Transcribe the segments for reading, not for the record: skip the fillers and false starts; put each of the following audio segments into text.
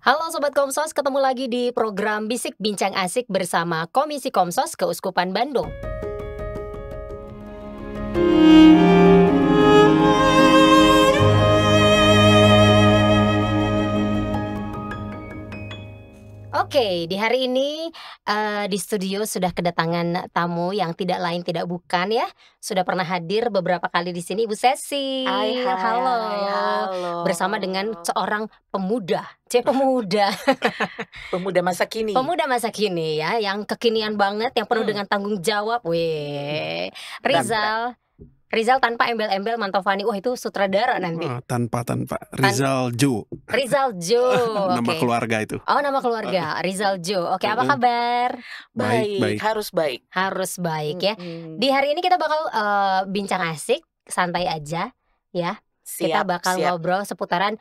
Halo Sobat Komsos, ketemu lagi di program Bisik Bincang Asik bersama Komisi Komsos Keuskupan Bandung. Oke, di hari ini, di studio sudah kedatangan tamu yang tidak lain tidak bukan ya, sudah pernah hadir beberapa kali di sini Ibu Hai Sesi. hai, Halo, halo. bersama dengan seorang pemuda, pemuda. Pemuda masa kini. Pemuda masa kini ya, yang kekinian banget, yang penuh Mhm, dengan tanggung jawab, weh. berat. Rizal Rizal tanpa embel-embel Mantovani, wah itu sutradara nanti. Tanpa tanpa, Tan Rizal Jo, Rizal Jo, nama oke. keluarga itu. Oh nama Heeh keluarga, Rizal Jo, oke apa heeh, kabar? baik Baik, baik. harus baik. Harus baik ya. Mhm, Di hari ini kita bakal, bincang asik, santai aja, ya. Kita siap bakal siap. ngobrol seputaran,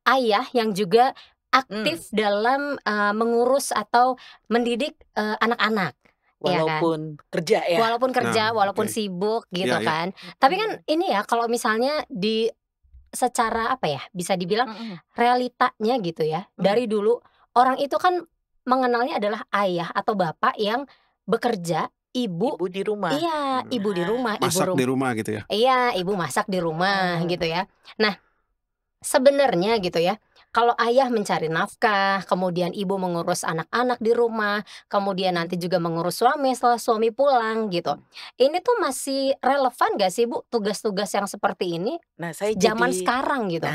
ayah yang juga Mmm, aktif dalam, mengurus atau mendidik, anak-anak, ya kan. walaupun kerja ya. Walaupun Nah, kerja, walaupun oke. sibuk gitu Iya iya. kan. Tapi kan Mhm, ini ya, kalau misalnya secara apa ya, bisa dibilang mhm realitanya gitu ya, mhm. dari dulu orang itu kan mengenalnya adalah ayah atau bapak yang bekerja, ibu Ibu di rumah. iya, ibu di Nah, rumah, Masak di rumah gitu ya? iya, ibu masak di rumah heeh, gitu ya. Nah, sebenarnya gitu ya, kalau ayah mencari nafkah, kemudian ibu mengurus anak-anak di rumah, kemudian nanti mhm. juga mengurus suami setelah suami pulang gitu. Ini tuh masih relevan gak sih Bu, tugas-tugas yang seperti ini Nah, saya zaman jadi sekarang gitu?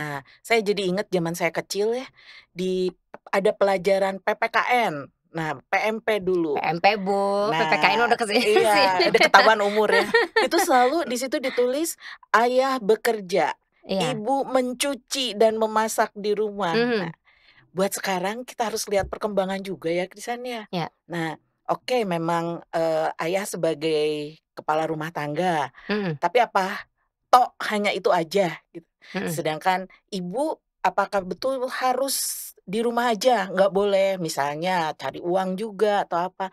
saya jadi inget zaman saya kecil ya, di ada pelajaran PPKN. Nah, PMP dulu. PMP Bu, PPKN Nah, udah ke sini iya, sini. udah ketahuan umur ya. Itu selalu di situ ditulis, ayah bekerja, Iya, ibu mencuci dan memasak di rumah. Nah, mhm, buat sekarang kita harus lihat perkembangan juga ya, Krisan ya. iya, Nah, oke memang, ayah sebagai kepala rumah tangga, mhm, tapi apa tok hanya itu aja gitu. mhm, Sedangkan ibu apakah betul harus di rumah aja, nggak boleh misalnya cari uang juga atau apa.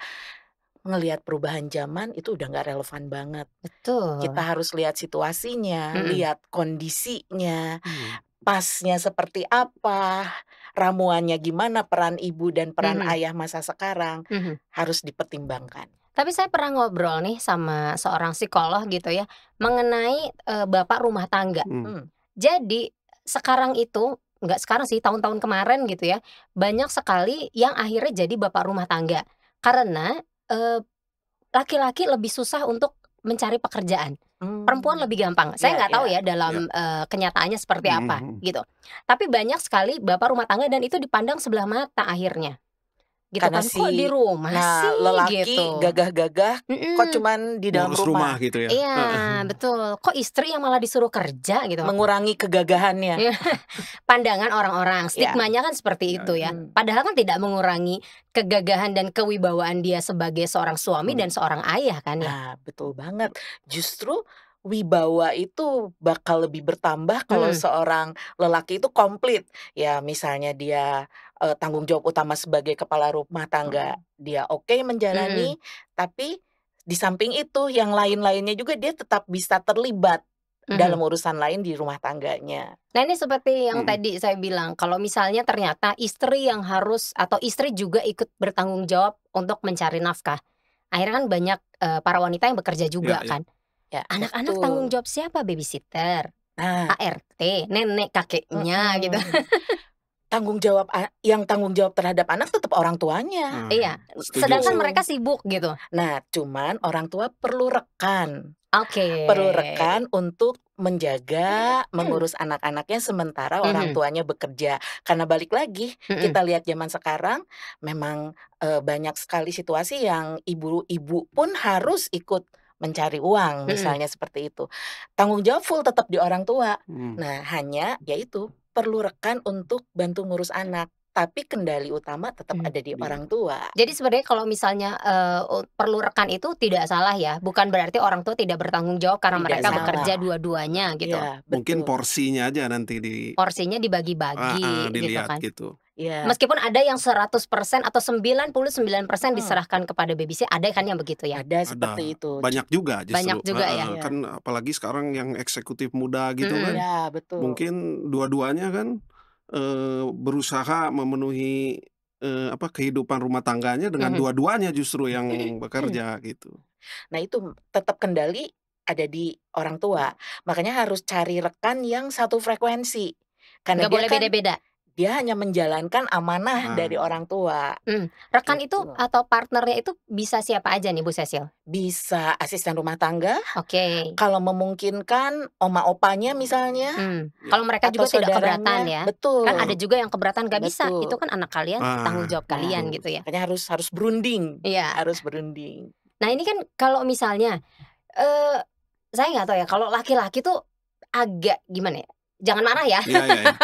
Ngelihat perubahan zaman itu udah nggak relevan banget. Kita betul, harus lihat situasinya, mhm, lihat kondisinya, Mmm, pasnya seperti apa, ramuannya gimana, peran ibu dan peran mhm, ayah masa sekarang, mhm. harus dipertimbangkan. Tapi saya pernah ngobrol nih sama seorang psikolog gitu ya, mengenai, bapak rumah tangga. mhm. Mmm, Jadi, sekarang itu nggak sekarang sih, tahun-tahun kemarin gitu ya, banyak sekali yang akhirnya jadi bapak rumah tangga. Karena, eee, laki-laki lebih susah untuk mencari pekerjaan, perempuan lebih mmm, gampang. Saya ya nggak tahu ya, ya Ya. dalam, kenyataannya seperti Mhm apa, mhm. gitu. Tapi banyak sekali bapak rumah tangga dan itu dipandang sebelah mata akhirnya, gitu karena kan, "Kok di si rumah nah sih?" lelaki Gitu. gagah-gagah kok Mhm. cuman di dalam Ngurus rumah rumah, gitu ya? Iya, Heeh. betul. Kok istri yang malah disuruh kerja gitu? mengurangi kegagahannya. Iya, pandangan orang-orang, Ya, stigmanya kan seperti itu ya. mhm. Padahal kan tidak mengurangi kegagahan dan kewibawaan dia sebagai seorang suami dan Mhm. seorang ayah kan ya? Nah, betul banget. Justru wibawa itu bakal lebih bertambah kalau Mhm, seorang lelaki itu komplit. Ya misalnya dia, tanggung jawab utama sebagai kepala rumah tangga, dia oke mhm, menjalani, tapi di samping itu yang lain-lainnya juga dia tetap bisa terlibat dalam mhm. urusan lain di rumah tangganya. Nah ini seperti yang Mhm. tadi saya bilang, kalau misalnya ternyata istri yang harus atau istri juga ikut bertanggung jawab untuk mencari nafkah. Akhirnya kan banyak, para wanita yang bekerja Iya juga iya. kan. Ya, Anak-anak tanggung betul. jawab siapa? Babysitter, Nah, ART, nenek kakeknya gitu. mhm, tanggung jawab terhadap anak tetap orang tuanya. Ah, Iya, setuju sedangkan sih. mereka Betul. sibuk gitu. Nah, cuman orang tua perlu rekan. Oke. Perlu rekan untuk menjaga, mengurus anak-anaknya sementara orang Mhm, tuanya bekerja. Karena balik lagi, mhm, kita lihat zaman sekarang memang, banyak sekali situasi yang ibu-ibu pun harus ikut mencari uang, mhm, misalnya seperti itu. Tanggung jawab full tetap di orang tua. Mmm. Nah, hanya ya itu, perlu rekan untuk bantu ngurus anak, tapi kendali utama tetap mhm. ada di Iya. orang tua. Jadi sebenarnya kalau misalnya, perlu rekan itu tidak salah ya, bukan berarti orang tua tidak bertanggung jawab karena Tidak mereka Iya. bekerja salah. dua-duanya gitu. Iya, Mungkin betul. porsinya aja nanti Porsinya dibagi-bagi gitu dilihat kan. gitu. Iya, Meskipun ada yang 100% atau 99% mhm. diserahkan kepada babysit, ada kan yang begitu ya? Ada seperti Ada, itu. banyak juga Banyak justru, juga ya? heeh, Iya, kan apalagi sekarang yang eksekutif muda gitu kan, Mhm, iya betul. mungkin dua-duanya kan berusaha memenuhi, kehidupan rumah tangganya dengan Mhm. dua-duanya justru yang bekerja gitu. Nah itu tetap kendali ada di orang tua, makanya harus cari rekan yang satu frekuensi, karena Nggak boleh beda-beda? dia hanya menjalankan amanah dari Nah, orang tua, Rekan itu gitu. atau partnernya itu bisa siapa aja nih Bu Cecil? Bisa asisten rumah tangga, Oke. kalau memungkinkan oma opanya misalnya, ya. Kalau mereka atau juga tidak keberatan saudaranya ya? Kan ada betul, juga yang keberatan, "Nggak bisa, itu betul. kan anak kalian, tanggung Ah, jawab kalian," Nah, gitu ya? makanya harus berunding, Iya. harus berunding. Nah ini kan kalau misalnya, eee, saya nggak tahu ya, kalau laki-laki tuh agak gimana ya, jangan marah ya. iya iya iya.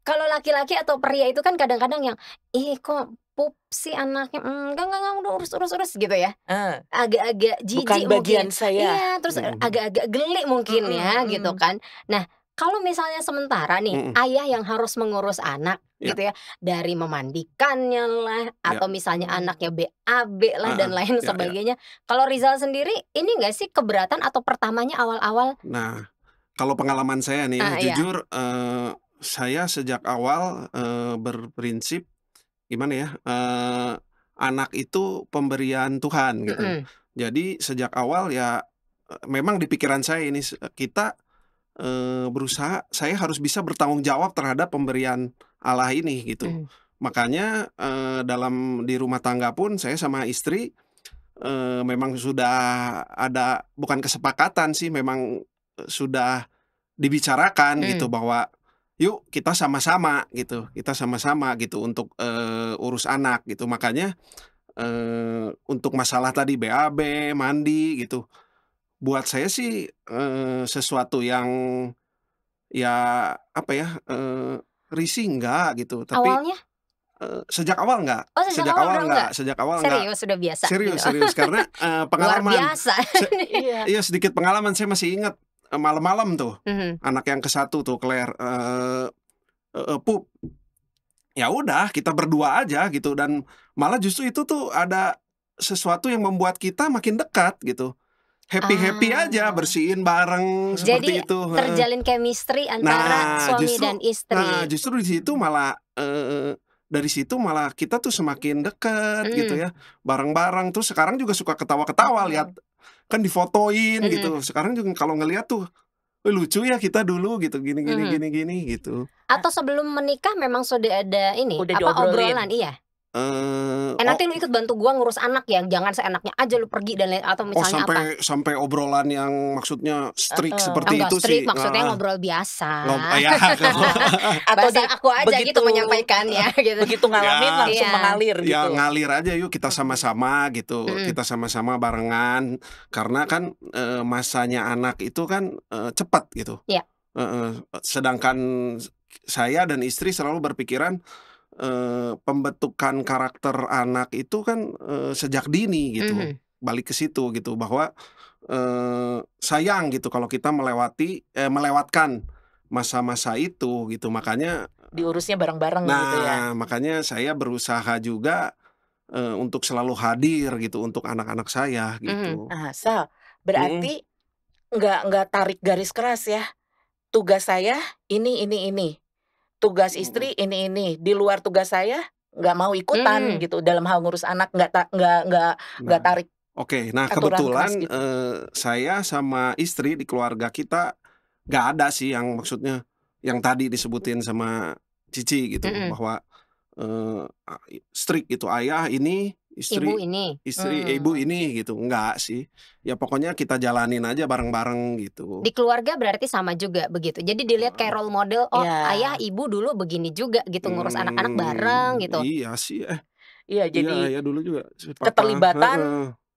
Kalau laki-laki atau pria itu kan kadang-kadang yang, "Ih kok pup sih anaknya, enggak, udah urus," gitu ya. Heeh, Agak-agak bukan jijik bagian mungkin. saya. Iya, terus Mhm agak-agak geli mungkin Mhm ya, gitu mhm. kan. Nah, kalau misalnya sementara nih, mhm, ayah yang harus mengurus anak, iya gitu ya, dari memandikannya lah, iya, atau misalnya Mhm. anaknya BAB lah, dan heeh, lain iya iya. sebagainya. Kalau Rizal sendiri, ini nggak sih keberatan atau pertamanya awal-awal Nah, kalau pengalaman saya nih ya, iya, jujur, saya sejak awal, berprinsip gimana ya, anak itu pemberian Tuhan gitu. mhm, Jadi sejak awal ya, memang di pikiran saya ini kita, berusaha saya harus bisa bertanggung jawab terhadap pemberian Allah ini gitu. mhm. Makanya, di rumah tangga pun saya sama istri, memang sudah ada bukan kesepakatan sih, memang, sudah dibicarakan gitu Mmm. bahwa, "Yuk kita sama-sama," gitu, "kita sama-sama," gitu untuk, urus anak gitu. Makanya, untuk masalah tadi BAB, mandi gitu, buat saya sih, sesuatu yang ya apa ya, risih enggak gitu, tapi, Awalnya? sejak awal enggak, Oh, sejak awal udah enggak? sejak awal enggak. Serius, sudah biasa gitu? Serius serius karena, Luar pengalaman. biasa Se ini. Iya. iya sedikit pengalaman saya masih ingat, malam-malam tuh, Mhm. anak yang ke-1 tuh Claire, pup. Ya udah kita berdua aja gitu dan malah justru itu tuh ada sesuatu yang membuat kita makin dekat gitu. Happy-happy aja Ah. bersihin bareng Jadi seperti itu, heeh. terjalin chemistry antara Nah suami justru dan istri. justru di situ malah, dari situ malah kita tuh semakin deket gitu Mhm, ya, bareng-bareng, terus sekarang juga suka ketawa-ketawa lihat Mhm. kan difotoin mhm, gitu, sekarang juga kalau ngelihat tuh, lucu ya kita dulu gitu, gini gini mhm. gini gini gitu. Ah, Atau sebelum menikah memang sudah ada ini, udah apa, diobrolin? obrolan? Iya, Oh. nanti lu ikut bantu gua ngurus anak ya, jangan seenaknya aja lu pergi dan lain atau Oh misalnya apa? sampai sampai obrolan yang maksudnya strict Heeh. Oh, seperti enggak itu sih, strict, maksudnya heeh. ngobrol biasa. Ya kalau Atau Bahasa aku aja gitu begitu menyampaikannya gitu. begitu ngalamin ya langsung Iya, mengalir ya gitu? ngalir aja yuk kita Mhm. sama-sama gitu, mhm, kita sama-sama barengan karena kan, masanya anak itu kan, cepat gitu, iya, heeh, sedangkan saya dan istri selalu berpikiran, pembentukan karakter anak itu kan, sejak dini gitu, mhm. balik ke situ gitu bahwa, sayang gitu kalau kita melewatkan masa-masa itu gitu. Makanya Diurusnya bareng-bareng gitu ya? makanya saya berusaha juga, untuk selalu hadir gitu untuk anak-anak saya Mhm. gitu. Ah, Sal, Mhm, berarti nggak tarik garis keras ya? Tugas saya ini, tugas mhm. istri ini, di luar tugas saya nggak mau ikutan Mmm, gitu dalam hal ngurus anak, nggak Nah, tarik oke. Nah aturan keras kebetulan, gitu. saya sama istri di keluarga kita nggak ada sih yang maksudnya yang tadi disebutin sama Cici gitu mhm. bahwa, strict gitu, ayah ini, Ibu istri ini? ibu Mmm, ini gitu, enggak sih. Ya pokoknya kita jalanin aja bareng-bareng gitu. Di keluarga berarti sama juga begitu? Jadi dilihat kayak Heeh. role model, oh ayah, iya, ibu dulu begini juga gitu, ngurus anak-anak bareng gitu? Iya sih, iya iya jadi ya dulu juga si papa heeh. keterlibatan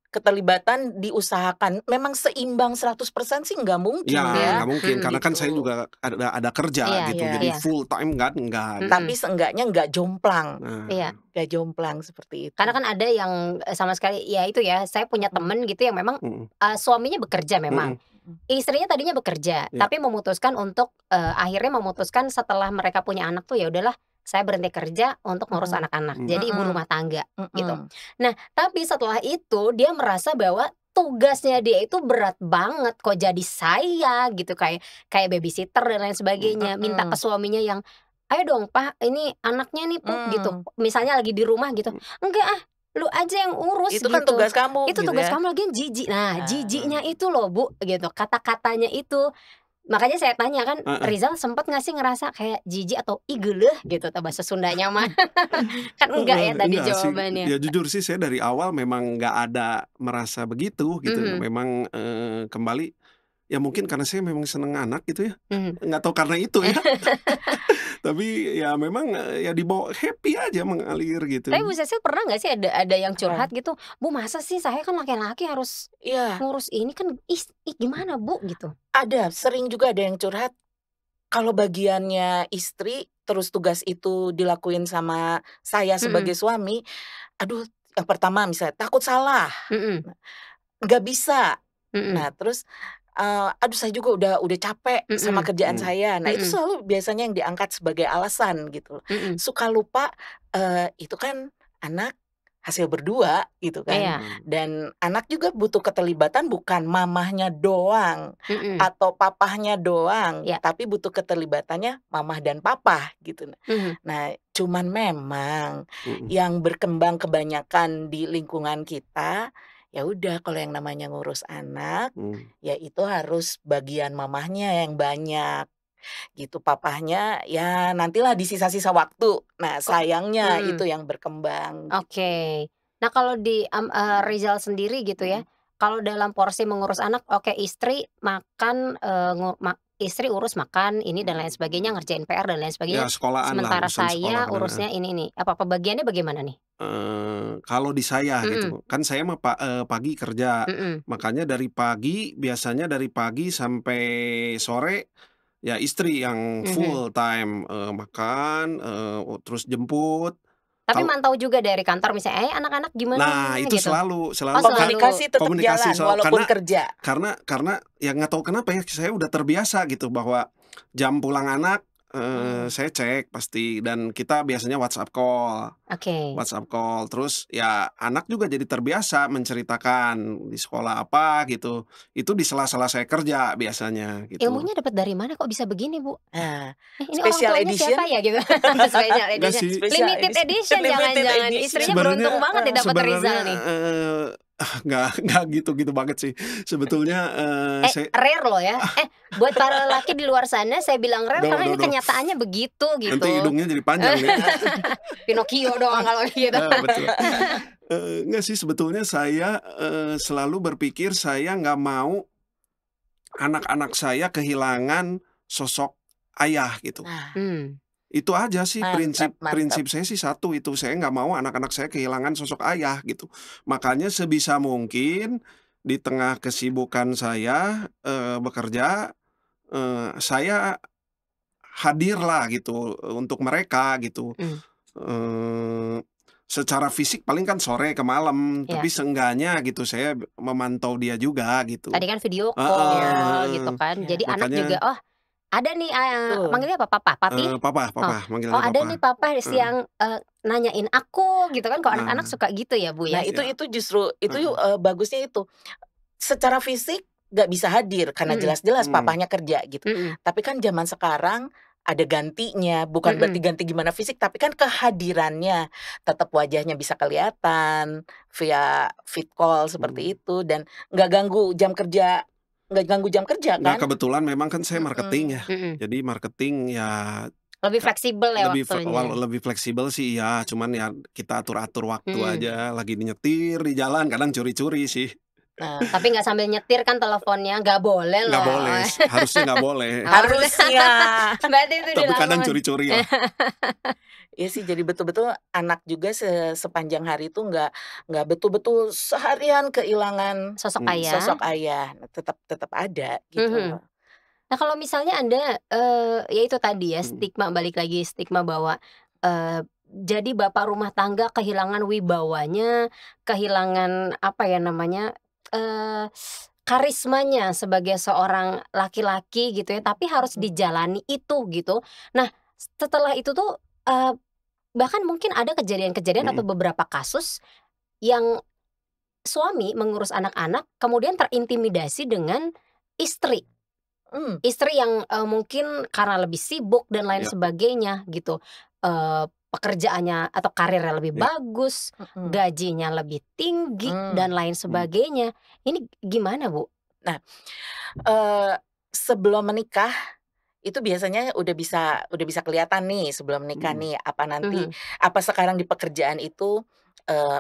keterlibatan diusahakan, memang seimbang 100% sih nggak Ya mungkin ya, nggak mungkin Mhm, karena kan saya gitu. juga ada kerja iya, gitu, Iya, jadi iya, full time kan enggak tapi mhm, gitu. seenggaknya iya. Nah, nggak jomplang seperti Karena itu. kan ada yang, sama sekali ya itu ya, saya punya Mhm temen gitu yang memang, mhm suaminya bekerja memang, mhm, mhm istrinya tadinya bekerja, iya, tapi memutuskan untuk, akhirnya memutuskan setelah mereka punya anak tuh, ya udahlah saya berhenti kerja untuk ngurus mhm anak-anak, mmm, jadi ibu mhm rumah tangga, gitu. mhm. Nah, tapi setelah itu dia merasa bahwa tugasnya dia itu berat banget, kok jadi saya gitu, kayak kayak babysitter dan lain sebagainya, minta ke Mhm suaminya yang "Ayo dong Pa, ini anaknya nih Pu," gitu. Mmm. Misalnya lagi di rumah gitu, "Enggak ah, lu aja yang urus," Itu kan gitu. tugas kamu "Itu gitu tugas ya. kamu, lagian jijik." Nah, jijiknya Heeh. itu loh Bu, gitu, kata-katanya itu. Makanya saya tanya kan, Heeh. Rizal sempet nggak sih ngerasa kayak jijik atau "ih geuleuh" gitu atau bahasa Sundanya mah? Kan enggak ya tadi Enggak sih, jawabannya. ya jujur sih saya dari awal memang nggak ada merasa begitu gitu. Mhm, Memang, kembali ya mungkin karena saya memang seneng anak gitu ya, mhm. nggak tahu karena itu ya. Tapi ya memang, ya dibawa happy aja mengalir Tapi Bu gitu. Cecil pernah nggak sih ada yang curhat Apa? gitu, "Bu masa sih saya kan laki-laki harus Iya, ngurus ini kan, ih gimana Bu?" Gitu? sering juga ada yang curhat, kalau bagiannya istri, terus tugas itu dilakuin sama saya Mhm, sebagai suami, aduh yang pertama misalnya takut salah, mhm, nah, nggak bisa. mhm, Nah terus, aduh saya juga udah capek sama mhm, kerjaan Mmm, saya. Nah itu mhm, selalu biasanya yang diangkat sebagai alasan gitu. mhm. Suka lupa, itu kan anak hasil berdua gitu kan, Iya, mmm, dan anak juga butuh keterlibatan bukan mamahnya doang mhm, atau papahnya doang, iya, tapi butuh keterlibatannya mamah dan papa gitu. mhm, Nah cuman memang mhm, yang berkembang kebanyakan di lingkungan kita, ya udah kalau yang namanya ngurus anak, mmm. ya itu harus bagian mamahnya yang banyak, gitu. Papahnya ya nantilah di sisa-sisa waktu. Nah kok sayangnya itu mhm, yang berkembang oke. gitu. Nah kalau di, Rizal sendiri gitu ya, Mhm. kalau dalam porsi mengurus anak, oke istri makan, istri urus makan, ini dan lain sebagainya, ngerjain PR dan lain Ya sebagainya, sekolahan lah, sementara urusan sekolah, saya heeh. urusnya ini, apa pembagiannya bagaimana nih? Kalau di saya Mhm, gitu, kan saya mah pagi kerja, mhm, makanya dari pagi biasanya dari pagi sampai sore, ya istri yang mhm. full time, makan, terus jemput. Tapi Kal mantau juga dari kantor misalnya, "Eh, anak-anak gimana?" nah itu gitu? selalu Oh selalu selalu? Komunikasi tetap komunikasi jalan walaupun kerja. karena ya nggak tahu kenapa ya, saya udah terbiasa gitu bahwa jam pulang anak, Mhm. saya cek pasti dan kita biasanya Oke. WhatsApp call, terus ya anak juga jadi terbiasa menceritakan di sekolah apa gitu, itu di sela-sela saya kerja biasanya gitu. Ilmunya dapat dari mana kok bisa begini, Bu? Nah, Ini orang special tuanya edition siapa ya gitu? Special Enggak edition, sih, special limited edition edition limited jangan-jangan, edition, istrinya beruntung sebenarnya banget nih dapat sebenarnya, Rizal nih. nggak gitu-gitu banget sih. Sebetulnya, saya Rare loh ya. Buat para lelaki di luar sana saya bilang rare do karena do ini do, kenyataannya begitu nanti gitu. hidungnya jadi panjang nih. Pinocchio dong kalau gitu. Betul. Enggak sih sebetulnya saya, selalu berpikir saya nggak mau anak-anak saya kehilangan sosok ayah gitu. Nah, Mmm, Itu aja sih mantap prinsip mantap. prinsip saya sih satu itu, saya nggak mau anak-anak saya kehilangan sosok ayah gitu. Makanya sebisa mungkin di tengah kesibukan saya, bekerja, saya hadirlah gitu, untuk mereka gitu. mhm, Eee, Secara fisik paling kan sore ke malam, iya. tapi seenggaknya gitu saya memantau dia juga gitu. Tadi kan video Heeh call heeh. gitu kan, Iya, jadi anak juga, Makanya, "Oh ada nih," betul. manggilnya apa? Papa? Papi? papa Oh, papa, "Oh manggilnya ada nih papa. papa Heeh. yang, nanyain aku," gitu kan, kalau anak-anak Nah, suka gitu ya, Bu, Nah ya? itu ya, itu justru itu heeh, bagusnya itu, secara fisik nggak bisa hadir karena Mhm, jelas-jelas mmm, papahnya kerja gitu. mhm, Tapi kan zaman sekarang ada gantinya, bukan berarti mhm, ganti gimana fisik, tapi kan kehadirannya, tetap wajahnya bisa kelihatan via vid call seperti mmm. itu dan nggak ganggu jam kerja nggak ganggu jam kerja Nggak, kan? kebetulan memang kan saya marketing ya. Mhm. mhm. Jadi marketing ya Lebih fleksibel ya waktunya? lebih fleksibel sih iya, cuman ya kita atur-atur waktu Mhm. aja, lagi nyetir di jalan kadang curi-curi sih. Nah, Tapi nggak sambil nyetir kan teleponnya, nggak boleh Nggak boleh, loh. harusnya nggak boleh, Oh harusnya harusnya. berarti itu tapi kadang dilakukan. curi-curi lah. Iya sih, jadi betul-betul anak juga sepanjang hari itu nggak betul-betul seharian kehilangan Sosok Mhm, ayah, sosok ayah, nah tetap tetap ada gitu mhm. loh. Nah kalau misalnya Anda, ya itu tadi ya mhm, stigma, balik lagi stigma bahwa, jadi bapak rumah tangga kehilangan wibawanya, kehilangan apa ya namanya, karismanya sebagai seorang laki-laki gitu ya, tapi harus Mhm, dijalani itu gitu. Nah setelah itu tuh, bahkan mungkin ada kejadian-kejadian atau mhm, beberapa kasus yang suami mengurus anak-anak kemudian terintimidasi dengan istri. Mhm. istri yang, mungkin karena lebih sibuk dan lain Ya. sebagainya gitu, pekerjaannya atau karirnya lebih Ya. bagus, Mhm. gajinya lebih tinggi dan lain Hmm. sebagainya. Ini gimana, Bu? Nah, sebelum menikah itu biasanya udah bisa kelihatan nih sebelum menikah Mhm. nih, Mhm. apa sekarang di pekerjaan itu,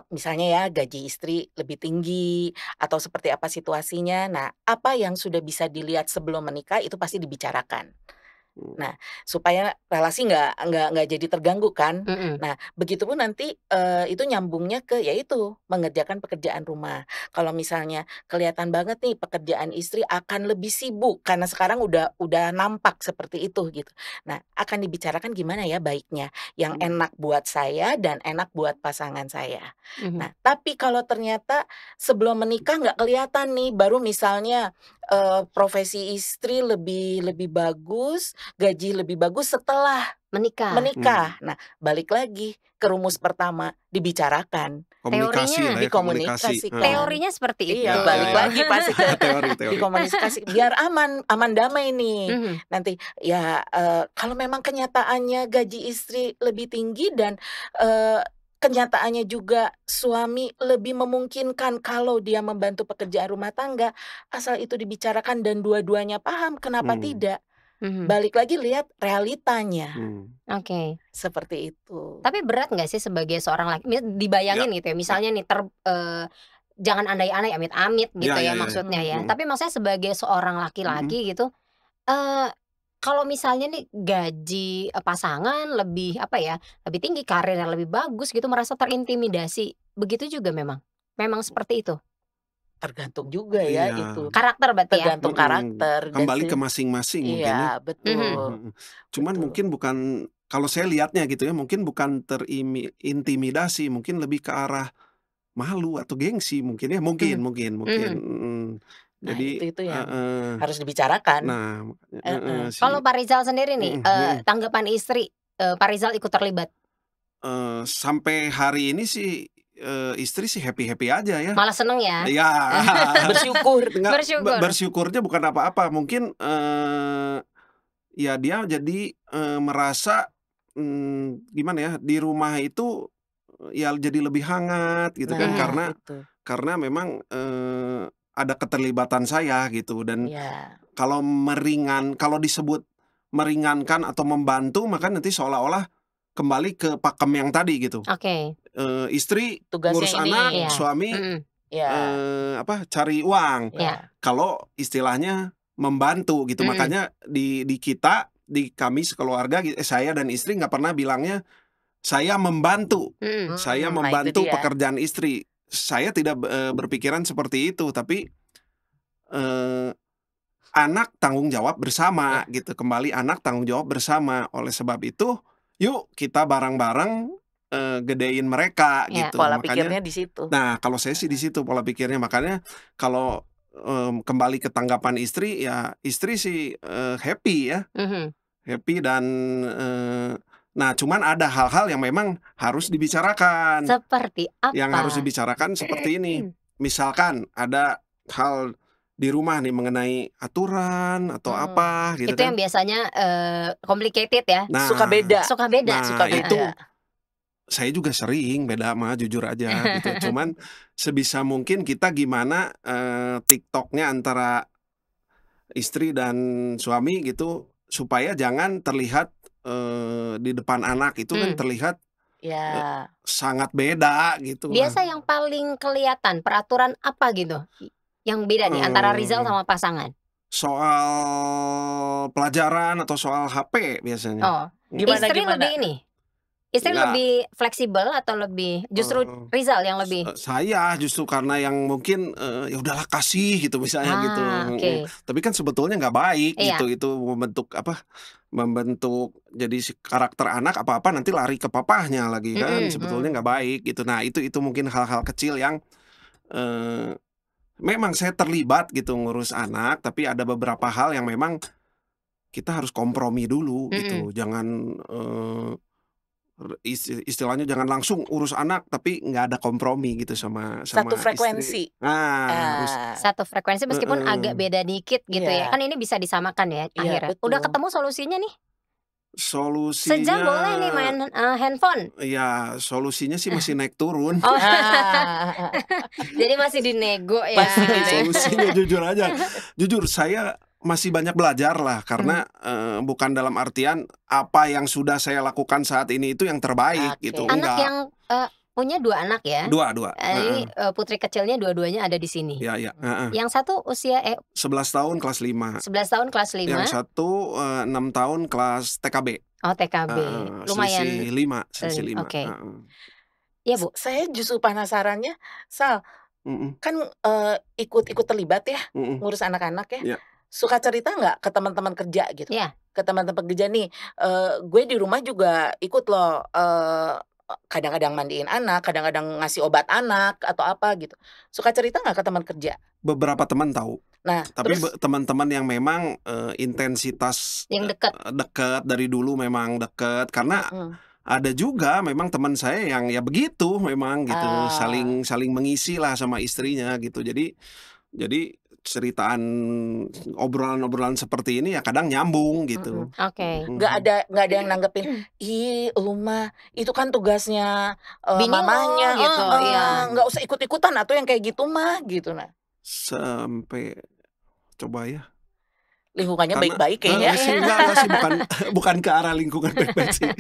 misalnya ya gaji istri lebih tinggi atau seperti apa situasinya. Nah, apa yang sudah bisa dilihat sebelum menikah itu pasti dibicarakan. Mmm. Nah, supaya relasi nggak jadi terganggu kan. Mhm. Nah, begitupun nanti, itu nyambungnya ke ya itu, mengerjakan pekerjaan rumah. Kalau misalnya kelihatan banget nih pekerjaan istri akan lebih sibuk karena sekarang udah nampak seperti itu gitu. Nah, akan dibicarakan gimana ya baiknya, yang Mmm. enak buat saya dan enak buat pasangan saya. Mhm. Nah, tapi kalau ternyata sebelum menikah nggak kelihatan nih, baru misalnya, profesi istri lebih lebih bagus, gaji lebih bagus setelah Menikah. menikah. Mmm. Nah, balik lagi ke rumus pertama, dibicarakan, Komunikasi lah Teorinya ya, komunikasi. Heeh. dikomunikasikan. teorinya seperti Iya, itu. Ya ya balik ya. lagi pasti ke Teori. dikomunikasi biar aman aman damai nih. Mhm. Nanti ya, kalau memang kenyataannya gaji istri lebih tinggi dan, kenyataannya juga suami lebih memungkinkan kalau dia membantu pekerjaan rumah tangga, asal itu dibicarakan dan dua-duanya paham, kenapa Mmm. tidak? Mhm. Balik lagi lihat realitanya, Mmm. Oke. seperti itu. Tapi berat nggak sih sebagai seorang laki Ya. dibayangin gitu ya, Ya. misalnya nih jangan andai-andai, amit-amit gitu Ya ya ya ya ya. maksudnya ya. Mhm. Mhm. Tapi maksudnya sebagai seorang Mhm. laki-laki gitu, eee, kalau misalnya nih gaji, pasangan lebih apa ya, lebih tinggi, karirnya lebih bagus gitu, merasa terintimidasi, begitu juga memang? Memang seperti itu? Tergantung juga ya Iya. itu, Karakter berarti ya? tergantung Mhm. karakter dan Kembali ke masing-masing mungkin ya. iya, Mhm. betul Mhm. Cuman betul. mungkin bukan kalau saya lihatnya gitu ya, mungkin bukan intimidasi, mungkin lebih ke arah malu atau gengsi mungkin ya, Mhm. mungkin, Mhm. Nah, Jadi itu yang heeh. harus dibicarakan. Nah, heeh, Heeh. si Kalau Pak Rizal sendiri nih, mhm mhm. tanggapan istri, Pak Rizal ikut terlibat? Sampai hari ini sih, istri sih happy-happy aja ya. Malah seneng ya? Ya, Bersyukur. enggak, Bersyukur? bersyukurnya bukan apa-apa, mungkin, ya dia jadi, merasa, gimana ya, di rumah itu, ya jadi lebih hangat gitu kan, Nah, Mhm. itu. karena memang, ada keterlibatan saya gitu. Dan Iya, kalau disebut meringankan atau membantu, maka nanti seolah-olah kembali ke pakem yang tadi gitu. Oke. Istri tugasnya ngurus anak, ini. Iya. suami, Mhm. Iya cari uang. Iya. iya. Kalau istilahnya membantu gitu. Mhm. Makanya di kami sekeluarga, saya dan istri nggak pernah bilangnya, "Saya membantu, Mhm. Nah itu dia. pekerjaan istri." Saya tidak, berpikiran seperti itu, tapi, eee, anak tanggung jawab bersama Ya, gitu, kembali anak tanggung jawab bersama. Oleh sebab itu, yuk kita bareng-bareng, gedein mereka Iya. gitu. pola Makanya pikirnya di situ. nah, kalau saya sih di situ pola pikirnya. Makanya kalau, kembali ke tanggapan istri, ya istri sih, happy ya, Mhm. happy dan, nah cuman ada hal-hal yang memang harus dibicarakan. Seperti Yang harus apa? dibicarakan seperti ini, misalkan ada hal di rumah nih mengenai aturan atau Mmm, apa gitu Itu yang kan. biasanya, complicated ya? suka Nah beda Suka beda? suka nah Heeh. itu beda. saya juga sering beda mah, jujur aja gitu. Cuman sebisa mungkin kita gimana, TikTok-nya antara istri dan suami gitu, supaya jangan terlihat, di depan anak itu kan Mmm. terlihat, eee, Ya, sangat beda gitu lah. Biasa yang paling kelihatan peraturan apa gitu, yang beda nih antara Rizal Eee, sama pasangan? Soal pelajaran atau soal HP biasanya. Oh, Mhm. gimana istri gimana? lebih ini, istri Enggak, lebih fleksibel atau lebih justru eee, Rizal yang lebih? saya justru karena yang mungkin, "Ya udahlah kasih," gitu misalnya gitu, Ah, mhm. oke. Tapi kan sebetulnya nggak baik gitu, Iya. itu membentuk jadi si karakter anak, apa-apa nanti lari ke papahnya lagi kan, Mhm. sebetulnya nggak Mhm. baik gitu. Nah itu mungkin hal-hal kecil yang, eee, memang saya terlibat gitu ngurus anak, tapi ada beberapa hal yang memang kita harus kompromi dulu Mhm. gitu, jangan, istilahnya jangan langsung urus anak, tapi nggak ada kompromi gitu sama Satu istri. frekuensi. Harus Satu frekuensi meskipun agak beda dikit gitu ya. Iya. Kan ini bisa disamakan ya Iya, akhirnya. Udah betul. ketemu solusinya nih? Solusinya Sejam boleh nih main handphone? Ya solusinya sih masih naik turun. Oh. Ah. Jadi masih dinego ya. Masih dinego. Solusinya jujur aja. Jujur saya masih banyak belajar lah karena bukan dalam artian apa yang sudah saya lakukan saat ini itu yang terbaik Oke. gitu. Anak Enggak. yang punya 2 anak ya? Dua. Ini putri kecilnya dua-duanya ada di sini. Ya. Yang satu usia 11 tahun kelas 5. 11 tahun kelas 5. Yang satu 6 tahun kelas TKB. Oh, TKB. Lumayan. Selisih 5. Oke. Iya, Bu. Saya justru penasarannya, Sal, kan ikut terlibat ya ngurus anak-anak ya. Iya. Suka cerita nggak ke teman-teman kerja gitu? Iya. Ke teman-teman kerja nih, gue di rumah juga ikut loh, kadang-kadang mandiin anak, kadang-kadang ngasih obat anak atau apa gitu. Suka cerita nggak ke teman kerja? Beberapa teman tahu. Nah, Tapi terus teman-teman yang memang intensitas Yang dekat. dekat dari dulu memang dekat karena ada juga memang teman saya yang ya begitu memang gitu, saling mengisi lah sama istrinya gitu. Jadi ceritaan obrolan seperti ini ya kadang nyambung gitu. Oke. nggak ada yang nanggepin, ih lu mah itu kan tugasnya Bini lo, mamanya gitu, iya. nggak usah ikut-ikutan atau yang kayak gitu mah gitu. Nah, Sampai coba ya. lingkungannya Karena baik-baik kayaknya. enggak sih bukan ke arah lingkungan baik-baik sih.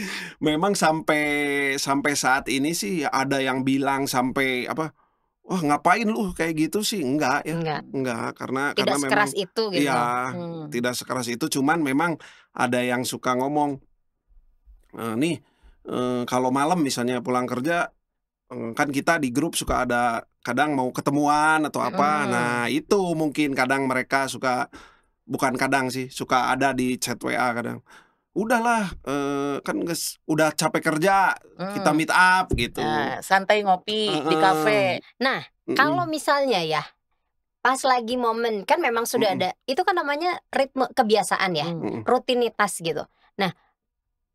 Memang sampai saat ini sih ada yang bilang sampai apa, wah ngapain lu kayak gitu sih, enggak ya. Enggak, karena Tidak sekeras memang itu gitu. iya, tidak sekeras itu, cuman memang ada yang suka ngomong nih kalau malam misalnya pulang kerja kan kita di grup suka ada kadang mau ketemuan atau apa. Nah, itu mungkin kadang mereka suka, bukan kadang sih, suka ada di chat WA kadang. Udahlah, kan udah capek kerja, kita meet up gitu. Nah, santai ngopi di kafe. Nah, kalau misalnya ya pas lagi momen kan memang sudah ada, itu kan namanya ritme kebiasaan ya, rutinitas gitu. Nah,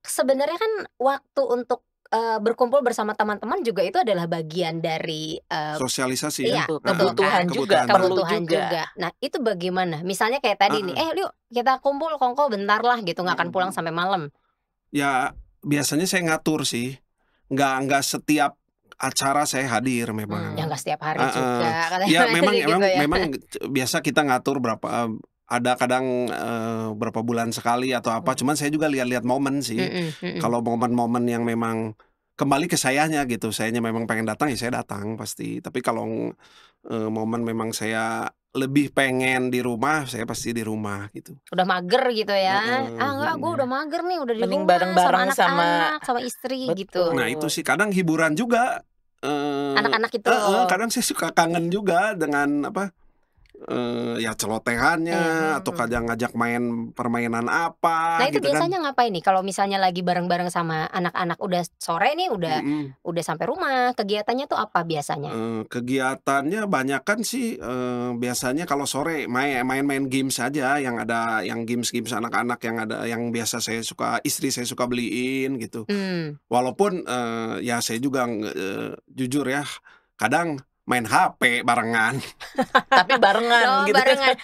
sebenarnya kan waktu untuk berkumpul bersama teman-teman juga itu adalah bagian dari sosialisasi iya, ya. Kebutuhan juga, perlu juga. Nah, itu bagaimana? Misalnya kayak tadi nih, yuk kita kumpul kongko bentar lah gitu, nggak akan pulang sampai malam. Ya, biasanya saya ngatur sih. Nggak setiap acara saya hadir memang. Ya nggak setiap hari juga. Ya memang gitu ya. memang biasa kita ngatur berapa, ada kadang berapa bulan sekali atau apa. Cuman saya juga lihat-lihat momen sih. Kalau momen-momen yang memang kembali ke sayanya gitu, sayanya memang pengen datang ya saya datang pasti. Tapi kalau momen memang saya lebih pengen di rumah, saya pasti di rumah gitu. Udah mager gitu ya. Enggak, gue udah mager nih, udah di Mending rumah bareng-bareng sama anak-anak, sama istri gitu. Nah, itu sih kadang hiburan juga. Anak-anak itu. Kadang saya suka kangen juga dengan apa? Ya celotehannya atau kadang ngajak main permainan apa. Nah, itu gitu biasanya ngapain nih kalau misalnya lagi bareng-bareng sama anak-anak, udah sore nih, udah sampai rumah, kegiatannya tuh apa biasanya? Kegiatannya banyakan sih biasanya kalau sore main-main games saja, yang ada yang games anak-anak yang ada yang biasa istri saya suka beliin gitu. Walaupun ya saya juga jujur ya, kadang main HP barengan. Tapi barengan gitu. Barengan.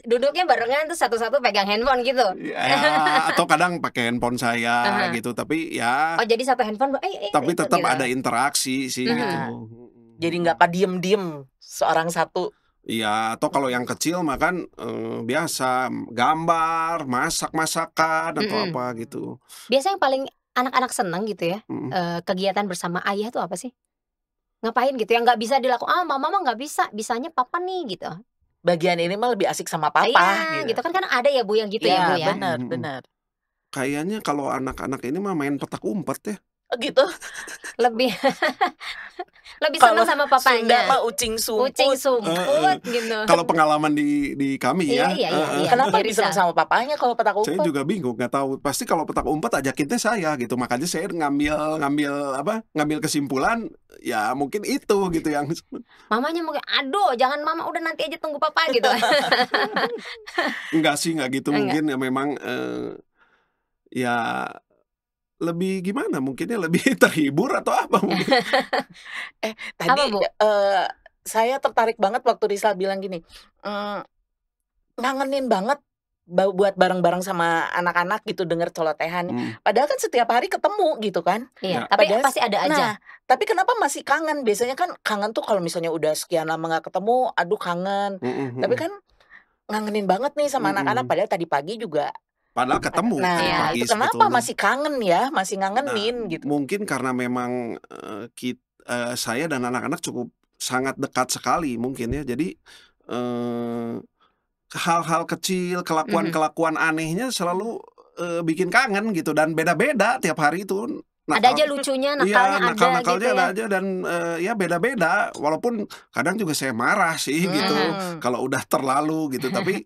Duduknya barengan tuh satu-satu pegang handphone gitu. Ya, atau kadang pakai handphone saya gitu, tapi ya. Oh, jadi satu handphone tapi tetap gitu. ada interaksi sih gitu. Jadi nggak diem-diem seorang satu. Iya, atau kalau yang kecil makan biasa gambar, masak-masakan atau apa gitu. Biasanya yang paling anak-anak seneng gitu ya, kegiatan bersama ayah tuh apa sih? Ngapain gitu yang nggak bisa dilakukan, mama mah nggak bisa, bisanya papa nih gitu. Bagian ini mah lebih asik sama papa gitu kan ada ya Bu yang gitu ya Bu ya. Benar. Kayaknya kalau anak-anak ini mah main petak umpet ya. Gitu. Lebih senang sama papanya. Sunda mah ucing sumput gitu. Kalau pengalaman di kami ya. Iya. Kenapa bisa sama papanya kalau petak umpet? Saya juga bingung, nggak tahu. Pasti kalau petak umpet ajakin teh saya gitu. Makanya saya ngambil kesimpulan ya mungkin itu gitu yang mamanya mungkin aduh jangan mama, udah nanti aja tunggu papa gitu. Enggak sih, enggak gitu. Mungkin ya memang ya lebih gimana mungkinnya, lebih terhibur atau apa mungkin? Apa, Tadi, Bu? saya tertarik banget waktu Rizal bilang gini, mmm, ngangenin banget buat bareng-bareng sama anak-anak gitu denger celotehan. Mhm, Padahal kan setiap hari ketemu gitu kan. Iya, ya, tapi Padahal pasti ada aja. nah, tapi kenapa masih kangen? Biasanya kan kangen tuh kalau misalnya udah sekian lama nggak ketemu, aduh kangen. mhm Tapi mhm, kan ngangenin banget nih sama anak-anak, mhm. padahal tadi pagi juga Padahal ketemu tadi Iya. nah, pagi itu kenapa sebetulnya. masih kangen ya, masih Nah, ngangenin gitu. mungkin karena memang, saya dan anak-anak cukup sangat dekat sekali mungkin ya. Jadi, eee, hal-hal kecil, Mhm. kelakuan-kelakuan anehnya selalu, bikin kangen gitu dan beda-beda tiap hari itu Ada nakal aja lucunya, iya, nakalnya ada gitu nakal-nakalnya ada ya? aja dan, ya beda-beda. Walaupun kadang juga saya marah sih gitu, Aha. Mhm, kalau udah terlalu gitu. Tapi,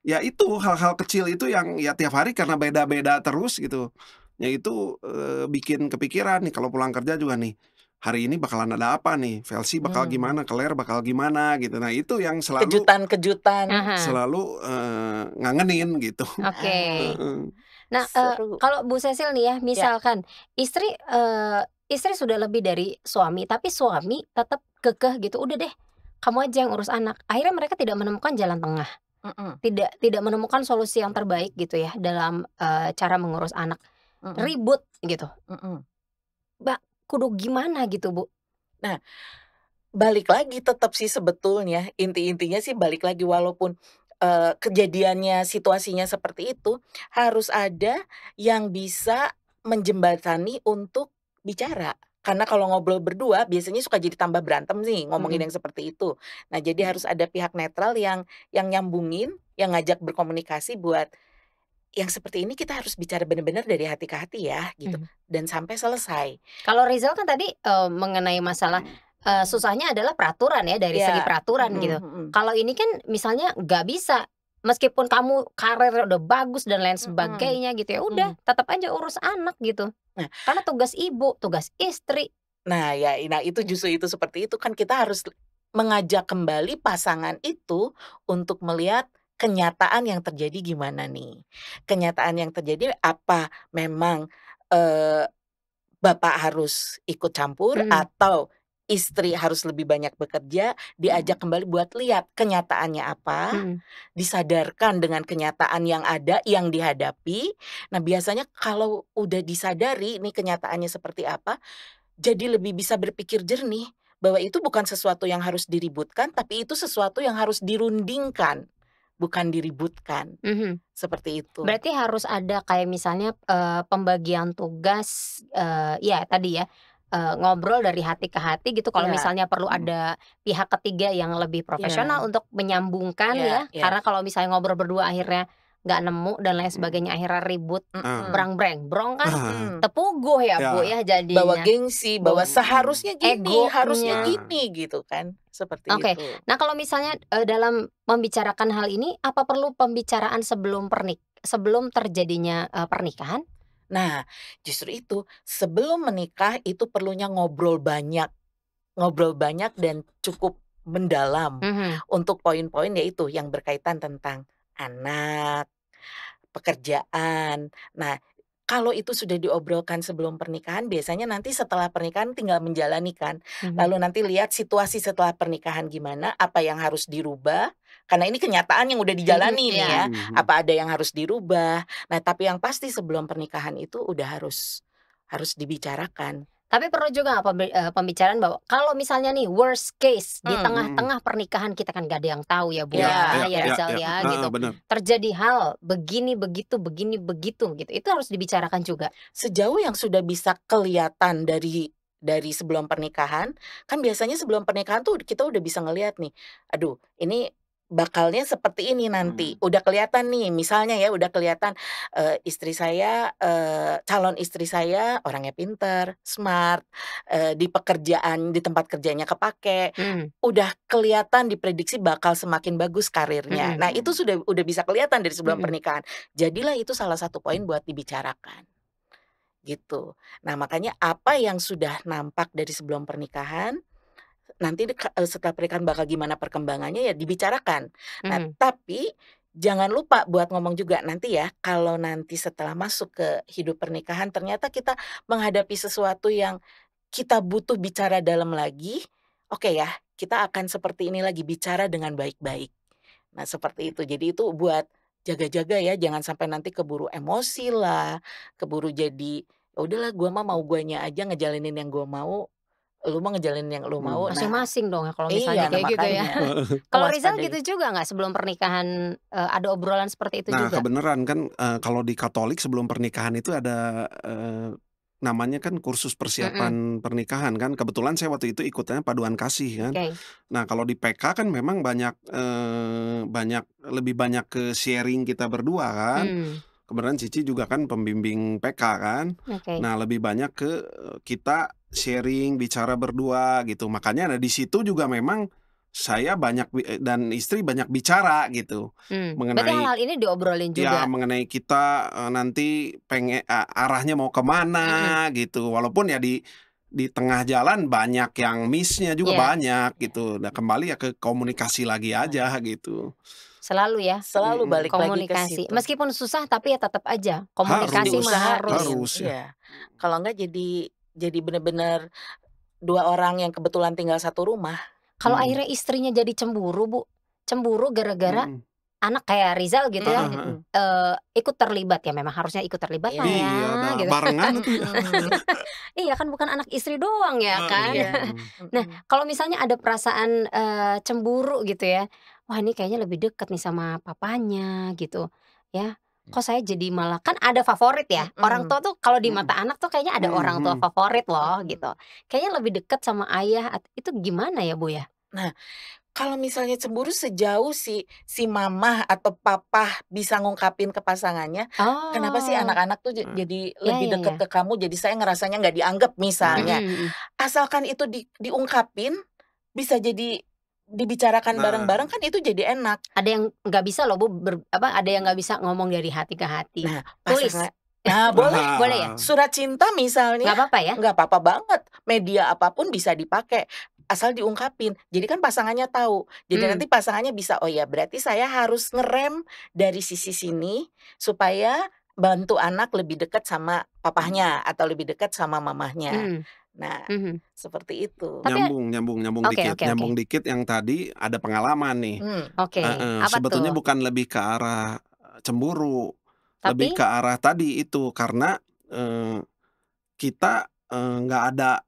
ya itu hal-hal kecil itu yang ya tiap hari karena beda-beda terus gitu, ya itu, bikin kepikiran nih kalau pulang kerja juga nih, hari ini bakalan ada apa nih, Velsi bakal mmm, gimana, Claire bakal gimana gitu. Nah itu yang selalu kejutan-kejutan, Aha. selalu, ngangenin gitu. Oke. Heeh. Nah, seru. kalau Bu Cecil nih ya, Ya, misalkan istri sudah lebih dari suami, tapi suami tetap kekeh gitu, "Udah deh, kamu aja yang urus anak." Akhirnya mereka tidak menemukan jalan tengah, mhm tidak tidak menemukan solusi yang terbaik gitu ya dalam, cara mengurus anak. mhm Ribut gitu, mhm. Mbak, kudu gimana gitu, Bu? Nah, balik lagi tetap sih sebetulnya, inti-intinya sih balik lagi walaupun, kejadiannya, situasinya seperti itu, harus ada yang bisa menjembatani untuk bicara. Karena kalau ngobrol berdua biasanya suka jadi tambah berantem nih, Mhm, ngomongin yang seperti itu. Nah, jadi harus ada pihak netral yang nyambungin, yang ngajak berkomunikasi buat, "Yang seperti ini kita harus bicara benar-benar dari hati ke hati ya," gitu, mhm. dan sampai selesai. Kalau Rizal kan tadi, mengenai masalah, susahnya adalah peraturan ya, dari segi Ya, peraturan mhm gitu. mhm, Kalau ini kan misalnya nggak bisa, meskipun kamu karir udah bagus dan lain mhm sebagainya gitu ya, udah mhm. tetap aja urus anak gitu. Nah Karena tugas ibu, tugas istri. nah itu justru itu seperti itu kan kita harus mengajak kembali pasangan itu untuk melihat kenyataan yang terjadi gimana nih. Kenyataan yang terjadi apa memang, eee, bapak harus ikut campur Mhm atau istri harus lebih banyak bekerja, diajak kembali buat lihat kenyataannya apa, mhm. disadarkan dengan kenyataan yang ada, yang dihadapi. Nah biasanya kalau udah disadari nih kenyataannya seperti apa, jadi lebih bisa berpikir jernih, bahwa itu bukan sesuatu yang harus diributkan, tapi itu sesuatu yang harus dirundingkan, bukan diributkan, Mhm. seperti itu. Berarti harus ada kayak misalnya, pembagian tugas, ya tadi ya, ngobrol dari hati ke hati gitu kalau Iya, misalnya perlu mhm, ada pihak ketiga yang lebih profesional iya, untuk menyambungkan iya ya, iya, karena kalau misalnya ngobrol berdua akhirnya nggak nemu dan lain Mhm. sebagainya, akhirnya ribut Ah, mhm brang-breng kan mhm. tepuguh ya, Bu, ya, ya Bawa jadinya. gengsi, Bawa bahwa mhm, seharusnya gini, harusnya egonya. ah. gini, gitu kan, seperti Oke. itu. Nah, kalau misalnya, dalam membicarakan hal ini, apa perlu pembicaraan sebelum terjadinya, pernikahan? Nah, justru itu, sebelum menikah itu perlunya ngobrol banyak dan cukup mendalam Mhm. untuk poin-poin yaitu yang berkaitan tentang anak, pekerjaan. Nah, kalau itu sudah diobrolkan sebelum pernikahan, biasanya nanti setelah pernikahan tinggal menjalani kan. Mhm Lalu nanti lihat situasi setelah pernikahan gimana, apa yang harus dirubah, karena ini kenyataan yang udah mhm, dijalani nih ya, iya. Mhm mhm. apa ada yang harus dirubah. Nah, tapi yang pasti sebelum pernikahan itu udah harus dibicarakan. Tapi perlu juga nggak pembicaraan bahwa kalau misalnya nih worst case di Hmm, Mhm. tengah-tengah pernikahan kita kan nggak ada yang tahu ya, Bu, Iya ya, iya ya iya ya, Rizal iya, ya mhm. heeh, gitu. bener. Terjadi hal begini begitu gitu, itu harus dibicarakan juga? Sejauh yang sudah bisa kelihatan dari sebelum pernikahan, kan biasanya sebelum pernikahan tuh kita udah bisa ngelihat nih, aduh ini bakalnya seperti ini nanti, Mhm. udah kelihatan nih misalnya ya udah kelihatan, istri saya, calon istri saya orangnya pinter, smart, di pekerjaan di tempat kerjanya kepake, Mhm udah kelihatan diprediksi bakal semakin bagus karirnya. mhm Nah itu Mhm. udah bisa kelihatan dari sebelum mhm. pernikahan. Jadilah itu salah satu poin buat dibicarakan. Gitu. Nah, makanya apa yang sudah nampak dari sebelum pernikahan, nanti setelah pernikahan bakal gimana perkembangannya ya dibicarakan. Nah, Mhm. tapi Jangan lupa buat ngomong juga nanti ya, kalau nanti setelah masuk ke hidup pernikahan ternyata kita menghadapi sesuatu yang kita butuh bicara dalam lagi, oke ya, kita akan seperti ini lagi, bicara dengan baik-baik. Nah seperti itu, jadi itu buat jaga-jaga ya, jangan sampai nanti keburu emosi lah, keburu jadi, "Ya udahlah gua mah mau guanya aja ngejalanin yang gua mau, lu mah ngejalanin yang lu mau." Nah Masing-masing dong ya kalau misalnya iya, nah kayak gitu ya. makanya Kalau Rizal mewaspadai. gitu juga nggak sebelum pernikahan, ada obrolan seperti itu Nah, juga? kebenaran kan, kalau di Katolik sebelum pernikahan itu ada, namanya kan kursus Mhm, persiapan pernikahan kan, kebetulan saya waktu itu ikutnya paduan kasih kan. oke. Nah, kalau di PK kan memang banyak, lebih banyak ke sharing kita berdua kan. Mmm, Kebetulan Cici juga kan pembimbing PK kan. oke. Nah, lebih banyak ke, kita sharing, bicara berdua gitu. Makanya nah di situ juga memang saya banyak dan istri banyak bicara gitu, Berarti mengenai hal-hal ini diobrolin ya juga? mengenai kita, nanti arahnya mau Mhm, kemana gitu. Walaupun ya di tengah jalan banyak yang miss-nya juga iya, banyak gitu. Nah, kembali ya ke komunikasi lagi Nah, aja gitu. selalu ya, selalu Mhm. balik lagi ke komunikasi. situ. Meskipun susah tapi ya tetap aja, Harus komunikasi mah harus. Diusahain, harus ya. iya. Kalau enggak jadi bener-bener 2 orang yang kebetulan tinggal satu rumah. Kalau Mhm akhirnya istrinya jadi cemburu, Bu, cemburu gara-gara mhm. anak kayak Rizal gitu ya, Heeh heeh. Mhm, ikut terlibat, ya memang harusnya ikut terlibat lah iya, ya Iya, gitu. barengan itu ya. mhm, Iya kan bukan anak istri doang ya kan. Heeh, iya, mhm. Nah, mhm, kalau misalnya ada perasaan, cemburu gitu ya, wah ini kayaknya lebih deket nih sama papanya gitu, ya. Kok saya jadi malah kan ada favorit ya, orang mhm, tua tuh kalau di Mhm. mata anak tuh kayaknya ada Mhm orang tua mhm. favorit loh mhm. gitu. Kayaknya lebih deket sama ayah itu gimana ya, Bu, ya? Nah, kalau misalnya cemburu sejauh si mama atau papa bisa ngungkapin ke pasangannya, "Kenapa sih Oh, anak-anak tuh Nah jadi ya lebih ya dekat ya. ke kamu, jadi saya ngerasanya nggak dianggap," Mhm misalnya. mhm. Asalkan itu diungkapin, bisa jadi dibicarakan nah, bareng-bareng kan itu jadi enak. Ada yang nggak bisa loh, Bu, ada yang nggak bisa ngomong dari hati ke hati. Nah, Tulis, pasangan nah boleh, boleh ya? surat cinta misalnya, Nggak apa-apa ya? nggak apa-apa banget, media apapun bisa dipakai, asal diungkapin. Jadi kan pasangannya tahu, jadi Mmm, nanti pasangannya bisa, "Oh ya berarti saya harus ngerem dari sisi sini, supaya bantu anak lebih dekat sama papahnya, atau lebih dekat sama mamahnya." mhm Nah, mhm. seperti itu. Tapi oke oke oke. nyambung dikit yang tadi ada pengalaman nih. Mmm, Oke, Heeh, apa sebetulnya tuh? bukan lebih ke arah cemburu, lebih Tapi ke arah tadi itu karena, eee, kita, nggak ada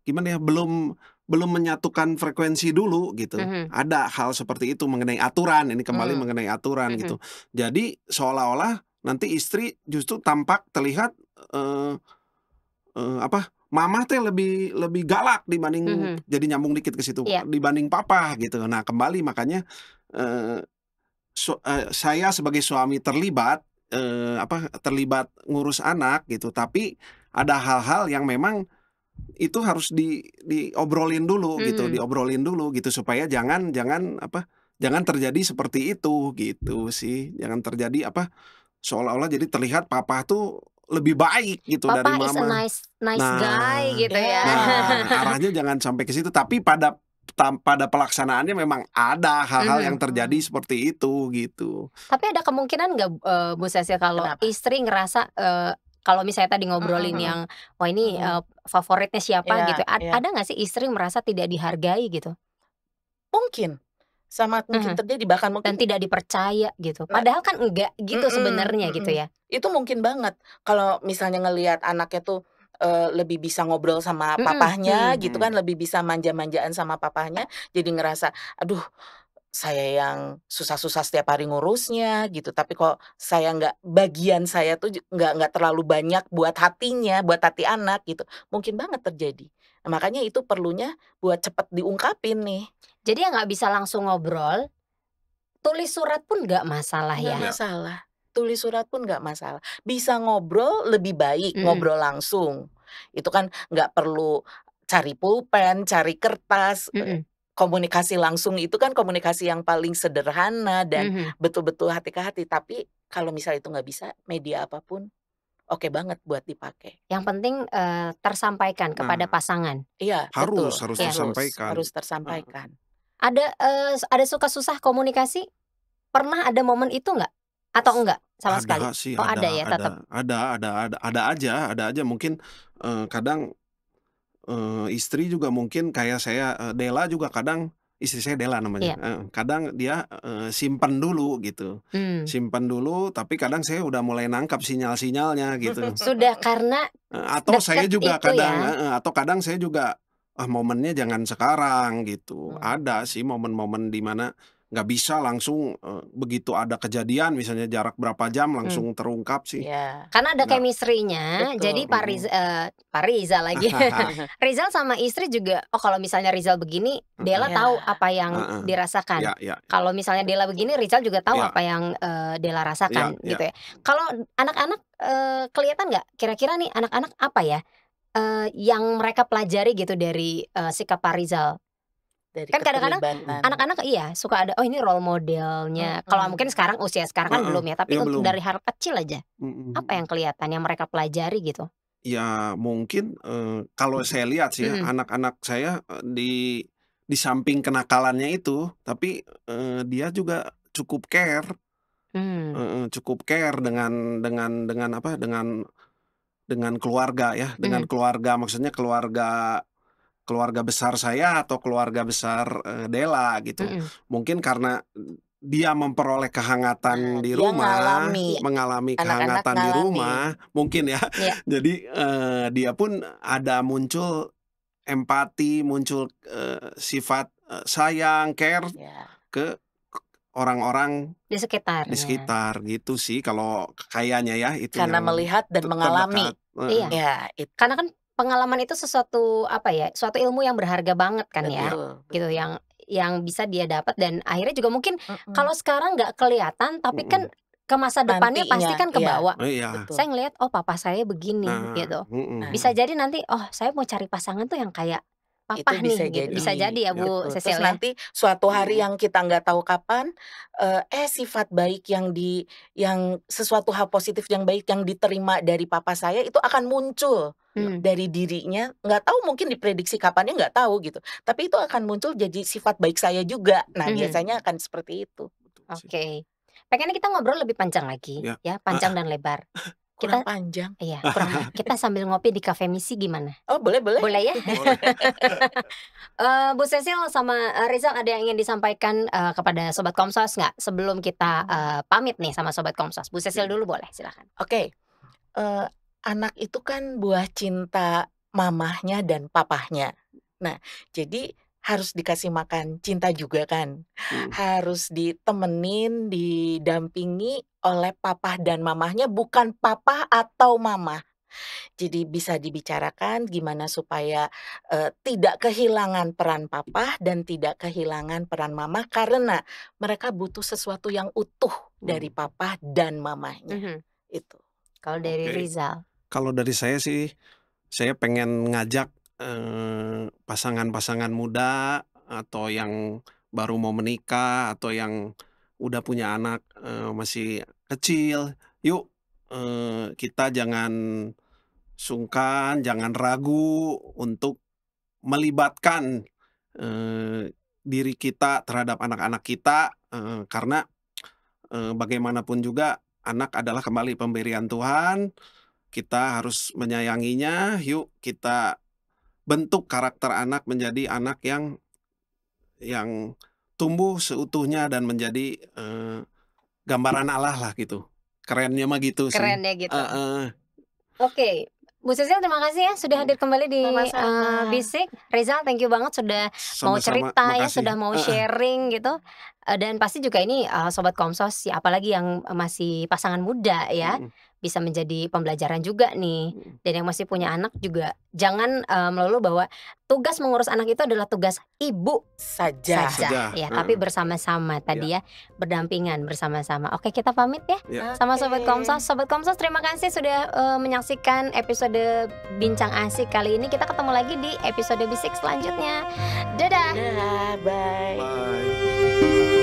gimana ya, belum belum menyatukan frekuensi dulu gitu. mhm Ada hal seperti itu mengenai aturan, ini kembali mmm, mengenai aturan mhm gitu. Jadi seolah-olah nanti istri justru tampak terlihat, eee apa, mama teh lebih lebih galak dibanding mhm, jadi nyambung dikit ke situ, iya, dibanding papa gitu. Nah kembali makanya, eee, saya sebagai suami terlibat, terlibat ngurus anak gitu, tapi ada hal-hal yang memang itu harus diobrolin dulu gitu, mhm. diobrolin dulu gitu supaya jangan jangan jangan terjadi seperti itu gitu sih. Jangan terjadi seolah-olah jadi terlihat papa tuh lebih baik gitu dari Papa is a mama. nice nice guy Nah gitu ya. ya. arahnya jangan sampai ke situ, tapi pada pelaksanaannya memang ada hal-hal yang Mhm. terjadi Mhm, seperti itu gitu. Tapi ada kemungkinan nggak, Bu Cecil kalau kenapa? istri ngerasa, kalau misalnya tadi Mhm ngobrolin mhm, yang, "Wah ini, mhm, favoritnya siapa?" gitu, iya iya. ada nggak sih istri merasa tidak dihargai gitu? Mungkin, sangat mungkin Mhm, terjadi, bahkan dan mungkin tidak dipercaya gitu, nge padahal kan enggak gitu mhm sebenarnya gitu mhm. ya? Itu mungkin banget, kalau misalnya ngelihat anaknya tuh, lebih bisa ngobrol sama Mhm papahnya mhm. gitu kan, Mhm. lebih bisa manja-manjaan sama papahnya, jadi ngerasa, "Aduh, saya yang susah-susah setiap hari ngurusnya," gitu, tapi kok saya nggak bagian saya tuh nggak terlalu banyak buat hatinya, buat hati anak gitu, mungkin banget terjadi. Nah, makanya itu perlunya buat cepet diungkapin nih. Jadi ya nggak bisa langsung ngobrol, tulis surat pun nggak masalah Nggak ya? Ya. masalah, tulis surat pun nggak masalah. Bisa ngobrol lebih baik, Mhm ngobrol langsung. Itu kan nggak perlu cari pulpen, cari kertas, mhm komunikasi langsung itu kan komunikasi yang paling sederhana dan mhm. betul-betul hati ke hati. Tapi kalau misalnya itu nggak bisa, media apapun oke banget buat dipakai. Yang penting, tersampaikan kepada Nah, pasangan? Iya, betul, harus Iya. harus tersampaikan. harus Heeh. tersampaikan. Ada suka susah komunikasi? pernah ada momen itu nggak? Atau enggak sama sekali? Ada sih, Oh ada ya tetap? ada aja mungkin, kadang, istri juga mungkin kayak saya, Della juga kadang istri saya Della namanya, Iya. kadang dia, simpen dulu gitu, Mmm. simpen dulu tapi kadang saya udah mulai nangkap sinyal-sinyalnya gitu. Sudah karena Atau saya deket juga itu kadang ya? atau kadang saya juga, momennya jangan sekarang gitu. Mmm. Ada sih momen-momen di mana nggak bisa langsung, begitu ada kejadian misalnya jarak berapa jam langsung terungkap sih, Iya. Karena ada nggak chemistry-nya, jadi Betul. Pak Rizal lagi, Rizal sama istri juga, oh kalau misalnya Rizal begini, Della tahu Iya. apa yang Heeh. dirasakan. Ya ya Kalau misalnya Della begini, Rizal juga tahu ya apa yang, Della ya rasakan ya. gitu ya. Kalau anak-anak, kelihatan nggak kira-kira nih anak-anak apa ya, yang mereka pelajari gitu dari, sikap Pak Rizal? Dari Kan kadang-kadang keterlibatan. anak-anak iya suka ada, oh ini role modelnya. Kalau mungkin Mhm. sekarang usia sekarang kan Heeh, belum ya, tapi iya untuk belum. dari hal kecil aja, Mhm apa mhm. yang kelihatan yang mereka pelajari gitu? Ya mungkin, kalau saya lihat sih ya Mhm, anak-anak saya, di samping kenakalannya itu, tapi, dia juga cukup care, mmm, cukup care dengan apa, dengan keluarga ya, dengan mhm, keluarga maksudnya keluarga keluarga besar saya atau keluarga besar, Della gitu. mhm. Mungkin karena dia memperoleh Nah, kehangatan di dia rumah, ngalami, Iya, mengalami anak-anak kehangatan di ngalamin. rumah, mungkin ya. iya, Jadi, dia pun ada muncul empati, muncul, sifat, sayang, care Ya. ke orang-orang di di sekitarnya. sekitar gitu sih kalau kayaknya ya, itu Karena yang melihat dan mengalami. terdekat, heeh. Iya, Ya, karena kan pengalaman itu sesuatu apa ya, suatu ilmu yang berharga banget kan ya, Iya, betul gitu betul. yang bisa dia dapat dan akhirnya juga mungkin Mhm. kalau sekarang nggak kelihatan, tapi kan mhm. ke masa depannya pasti Nantinya, kan iya, kebawa. Oh iya. betul. Saya ngelihat, oh papa saya begini Nah, gitu. mhm Nah, Bisa mhm. jadi nanti, oh saya mau cari pasangan tuh yang kayak itu papa bisa nih gitu. Bisa jadi, jadi ya Ya, Bu betul. Terus Cecil ya? nanti suatu hari mhm. yang kita nggak tahu kapan, sifat baik yang sesuatu hal positif yang baik yang diterima dari papa saya itu akan muncul Ya, Mmm, dari dirinya, nggak tahu mungkin diprediksi kapannya nggak tahu gitu, tapi itu akan muncul jadi sifat baik saya juga. Nah, mhm, biasanya akan seperti itu. betul sih. oke. Pengennya kita ngobrol lebih panjang lagi Ya, ya, panjang dan lebar. Kurang Kita panjang. iya kurang kita sambil ngopi di Cafe Misi gimana? Oh, boleh boleh. Boleh ya? boleh. Bu Cecil sama, Rizal ada yang ingin disampaikan, kepada sobat Komsos nggak? Sebelum kita, pamit nih sama sobat Komsos. Bu Cecil Oke. dulu boleh, silakan. Oke, eee, anak itu kan buah cinta mamahnya dan papahnya. Nah, jadi harus dikasih makan cinta juga kan. Mhm Harus ditemenin, didampingi oleh papa dan mamahnya, bukan papa atau mama. Jadi bisa dibicarakan gimana supaya, tidak kehilangan peran papa dan tidak kehilangan peran mama, karena mereka butuh sesuatu yang utuh dari mhm. papa dan mamahnya, Mhm, itu. kalau dari Oke. Rizal? Kalau dari saya sih, saya pengen ngajak, pasangan-pasangan muda atau yang baru mau menikah atau yang udah punya anak, masih kecil, yuk, kita jangan sungkan, jangan ragu untuk melibatkan, diri kita terhadap anak-anak kita, karena, bagaimanapun juga anak adalah kembali pemberian Tuhan, kita harus menyayanginya, yuk kita bentuk karakter anak menjadi anak yang tumbuh seutuhnya dan menjadi, gambaran Allah lah gitu. Kerennya mah gitu sih. Keren ya gitu. Heeh, Oke, Bu Sisil terima kasih ya sudah mhm, hadir kembali di, Sama-sama. Bisik. Rizal thank you banget sudah mau sama-sama, cerita ya, makasih. sudah mau Heeh, sharing gitu, dan pasti juga ini, sobat Komsos ya apalagi yang, masih pasangan muda ya, mhm bisa menjadi pembelajaran juga nih. mhm, Dan yang masih punya anak juga jangan, melulu bahwa tugas mengurus anak itu adalah tugas ibu Saja. saja saja, ya, tapi heeh, bersama-sama iya tadi ya, berdampingan bersama-sama. Oke kita pamit ya iya. sama Sobat Komsos. Oke. Sobat Komsos terima kasih sudah, menyaksikan episode Bincang Asik kali ini. Kita ketemu lagi di episode Bisik selanjutnya. Dadah. Dah, bye. Bye.